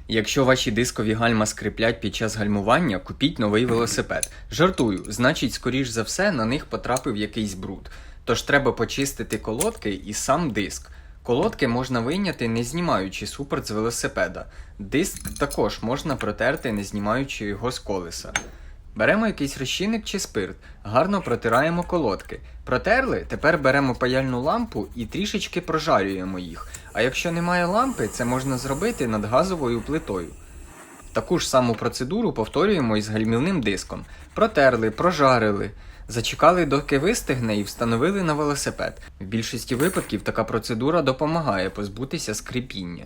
Якщо ваші дискові гальма скриплять під час гальмування, купіть новий велосипед. Жартую, значить, скоріш за все, на них потрапив якийсь бруд. Тож треба почистити колодки і сам диск. Колодки можна вийняти, не знімаючи супорт з велосипеда. Диск також можна протерти, не знімаючи його з колеса. Беремо якийсь розчинник чи спирт, гарно протираємо колодки. Протерли, тепер беремо паяльну лампу і трішечки прожарюємо їх. А якщо немає лампи, це можна зробити над газовою плитою. Таку ж саму процедуру повторюємо із гальмівним диском. Протерли, прожарили, зачекали, доки вистигне і встановили на велосипед. В більшості випадків така процедура допомагає позбутися скрипіння.